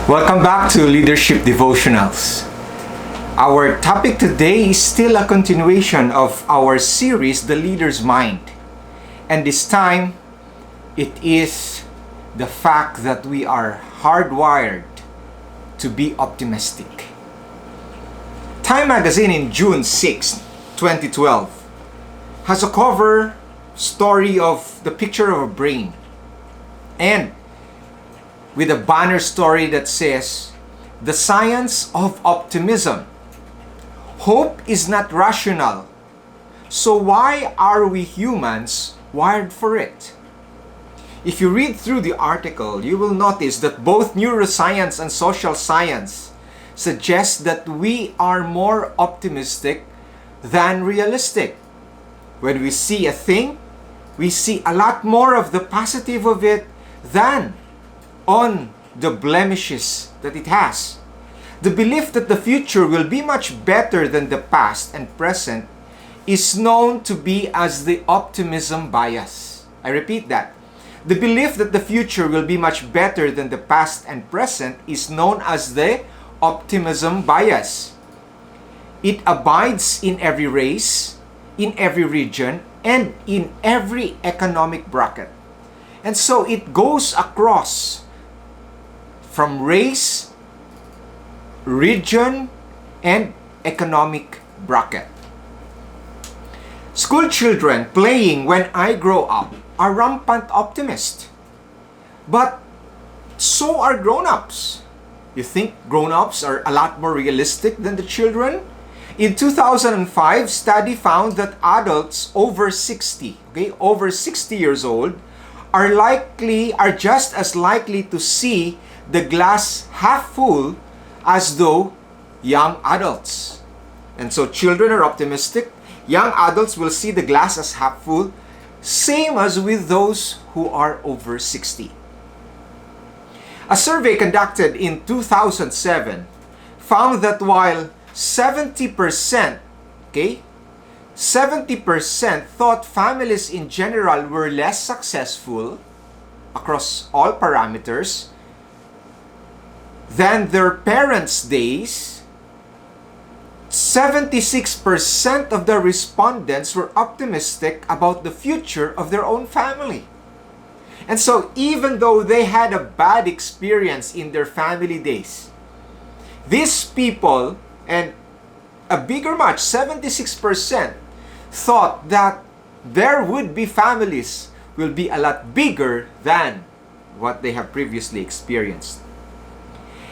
Welcome back to Leadership Devotionals. Our topic today is still a continuation of our series, The Leader's Mind. And this time, it is the fact that we are hardwired to be optimistic. Time magazine in June 6, 2012 has a cover story of the picture of a brain and with a banner story that says, "The science of optimism. Hope is not rational. So why are we humans wired for it?" If you read through the article, you will notice that both neuroscience and social science suggest that we are more optimistic than realistic. When we see a thing, we see a lot more of the positive of it than on the blemishes that it has. The belief that the future will be much better than the past and present is known to be as the optimism bias. I repeat that. The belief that the future will be much better than the past and present is known as the optimism bias. It abides in every race, in every region, and in every economic bracket. And so it goes across from race, region, and economic bracket. School children playing "When I Grow Up" are rampant optimists. But so are grown-ups. You think grown-ups are a lot more realistic than the children? In 2005, study found that adults over 60 years old, are just as likely to see the glass half full as though young adults. And so children are optimistic. Young adults will see the glass as half full, same as with those who are over 60. A survey conducted in 2007 found that while 70% thought families in general were less successful across all parameters than their parents' days, 76% of the respondents were optimistic about the future of their own family. And so even though they had a bad experience in their family days, these people, and a bigger much, 76%, thought that their would-be families will be a lot bigger than what they have previously experienced.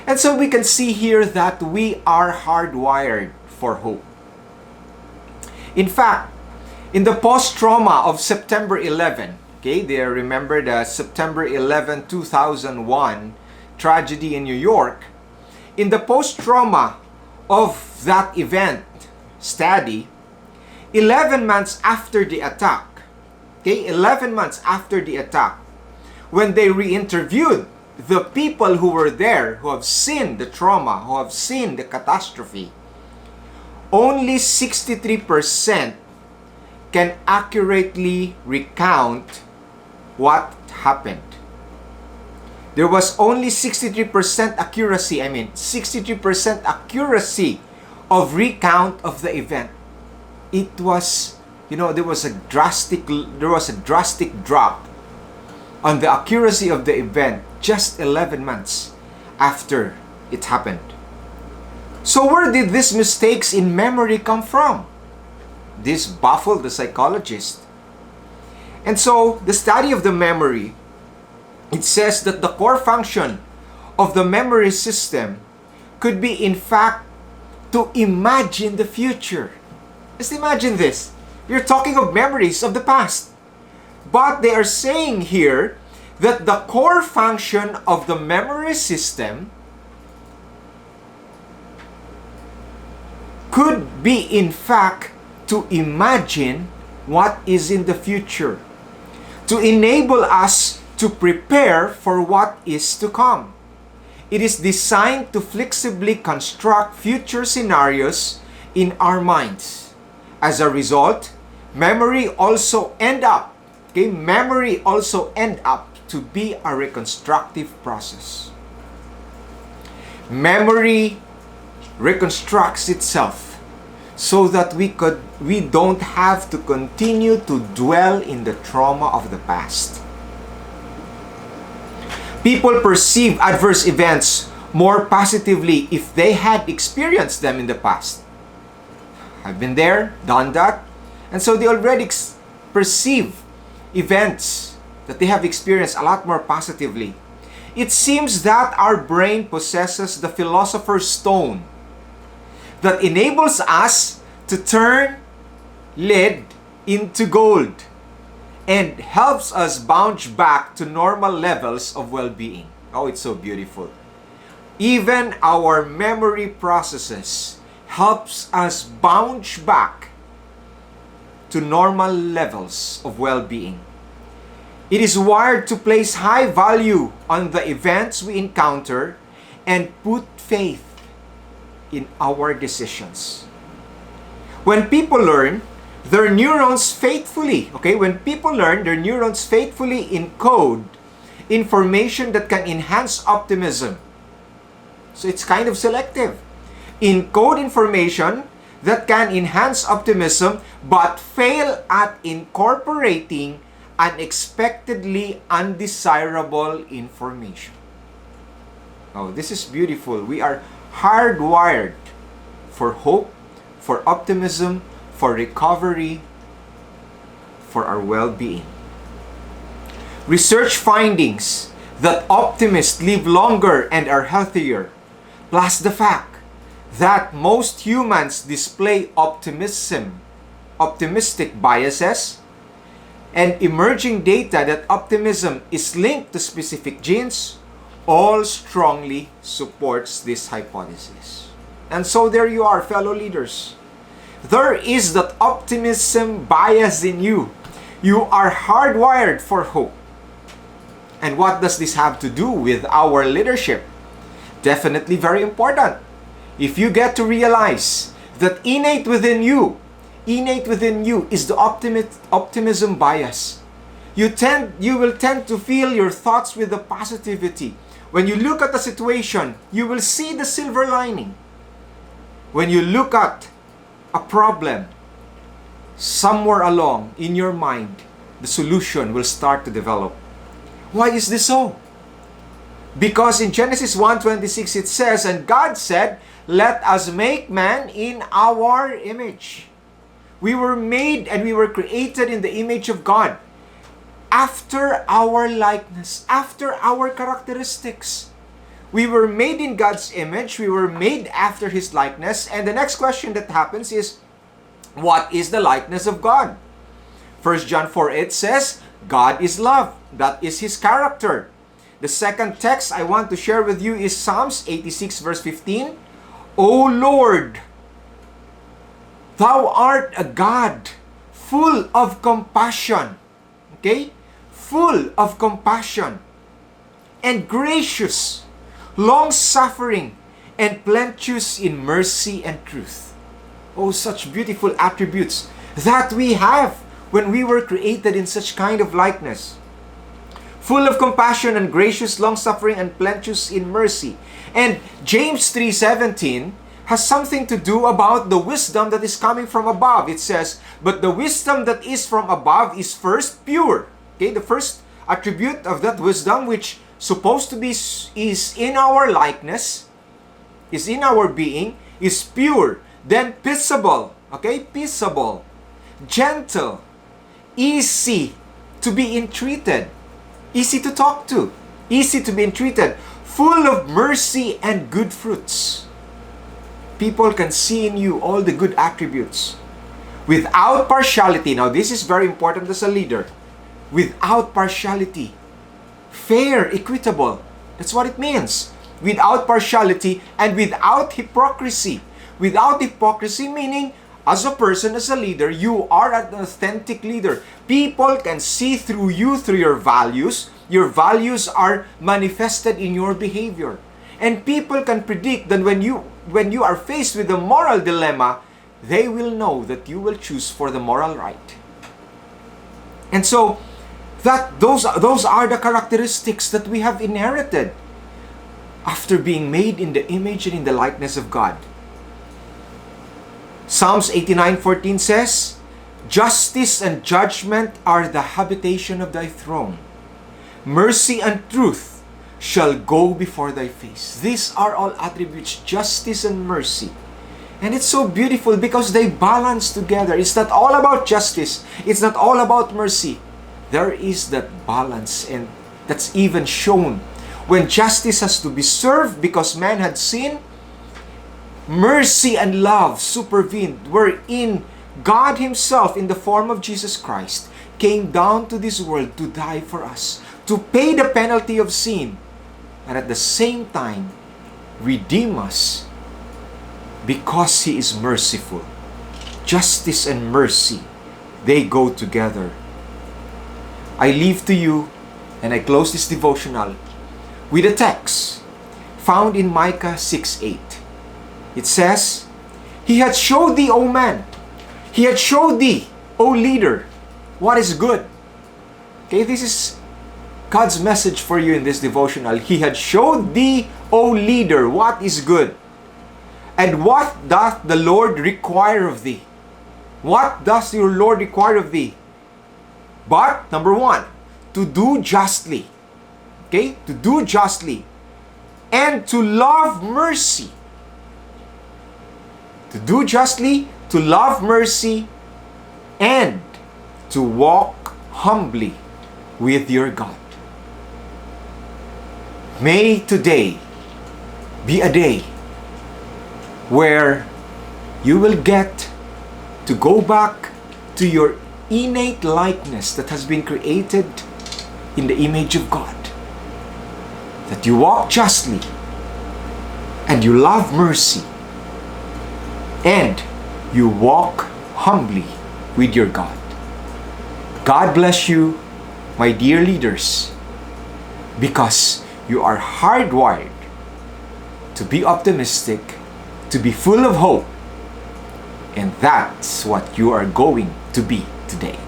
And so we can see here that we are hardwired for hope. In fact, in the post-trauma of September 11, they remember the September 11, 2001 tragedy in New York. In the post-trauma of that event study, 11 months after the attack, 11 months after the attack, when they re-interviewed the people who were there, who have seen the trauma, who have seen the catastrophe, only 63% can accurately recount what happened. There was only 63% accuracy, 63% accuracy of recount of the event. It was, there was a drastic drop on the accuracy of the event just 11 months after it happened. So where did these mistakes in memory come from? This baffled the psychologist. And so the study of the memory, it says that the core function of the memory system could be, in fact, to imagine the future. Just imagine this. You're talking of memories of the past. But they are saying here that the core function of the memory system could be, in fact, to imagine what is in the future, to enable us to prepare for what is to come. It is designed to flexibly construct future scenarios in our minds. As a result, memory also end up to be a reconstructive process. Memory reconstructs itself so that we don't have to continue to dwell in the trauma of the past. People perceive adverse events more positively if they had experienced them in the past. I've been there, done that, and so they already perceive events that they have experienced a lot more positively. It seems that our brain possesses the philosopher's stone that enables us to turn lead into gold and helps us bounce back to normal levels of well-being. Oh, it's so beautiful. Even our memory processes helps us bounce back to normal levels of well-being. It is wired to place high value on the events we encounter and put faith in our decisions. When people learn their neurons faithfully encode information that can enhance optimism. So it's kind of selective. Encode information that can enhance optimism but fail at incorporating unexpectedly undesirable information. Oh, this is beautiful. We are hardwired for hope, for optimism, for recovery, for our well-being. Research findings that optimists live longer and are healthier, plus the fact that most humans display optimistic biases, and emerging data that optimism is linked to specific genes, all strongly supports this hypothesis. And so there you are, fellow leaders. There is that optimism bias in you. You are hardwired for hope. And what does this have to do with our leadership? Definitely very important. If you get to realize that innate within you is the optimism bias. You will tend to fill your thoughts with the positivity. When you look at a situation, you will see the silver lining. When you look at a problem, somewhere along in your mind, the solution will start to develop. Why is this so? Because in Genesis 1:26 it says, "And God said, let us make man in our image." We were made and we were created in the image of God, after our likeness, after our characteristics. We were made in God's image, we were made after His likeness, and the next question that happens is, what is the likeness of God? 1 John 4:8 says, God is love. That is His character. The second text I want to share with you is Psalms 86 verse 15. O Lord, Thou art a God full of compassion. Okay? Full of compassion and gracious, long-suffering, and plenteous in mercy and truth. Oh, such beautiful attributes that we have when we were created in such kind of likeness. Full of compassion and gracious, long-suffering, and plenteous in mercy. And James 3:17 has something to do about the wisdom that is coming from above. It says, but the wisdom that is from above is first pure. Okay, the first attribute of that wisdom, which supposed to be is in our likeness, is in our being, is pure, then peaceable. Okay, peaceable, gentle, easy to be entreated, easy to talk to, easy to be entreated, full of mercy and good fruits. People can see in you all the good attributes. Without partiality. Now this is very important as a leader. Without partiality. Fair, equitable. That's what it means. Without partiality and without hypocrisy. Without hypocrisy meaning, as a person, as a leader, you are an authentic leader. People can see through you, through your values. Your values are manifested in your behavior. And people can predict that when you are faced with a moral dilemma, they will know that you will choose for the moral right. And so, those are the characteristics that we have inherited. after being made in the image and in the likeness of God. Psalms 89:14 says, "Justice and judgment are the habitation of thy throne. Mercy and truth shall go before thy face." These are all attributes, justice and mercy. And it's so beautiful because they balance together. It's not all about justice. It's not all about mercy. There is that balance, and that's even shown when justice has to be served because man had sinned. Mercy and love supervened, wherein God Himself, in the form of Jesus Christ, came down to this world to die for us, to pay the penalty of sin, and at the same time, redeem us because He is merciful. Justice and mercy, they go together. I leave to you, and I close this devotional with a text found in Micah 6:8. It says, "He hath showed thee, O man, He hath showed thee, O leader, what is good." Okay, this is God's message for you in this devotional. He hath showed thee, O leader, what is good. And what doth the Lord require of thee? What does your Lord require of thee? But, number one, to do justly. Okay? To do justly. And to love mercy. To do justly, to love mercy, and to walk humbly with your God. May today be a day where you will get to go back to your innate likeness that has been created in the image of God. That you walk justly, and you love mercy, and you walk humbly with your God. God bless you, my dear leaders, because you are hardwired to be optimistic, to be full of hope, and that's what you are going to be today.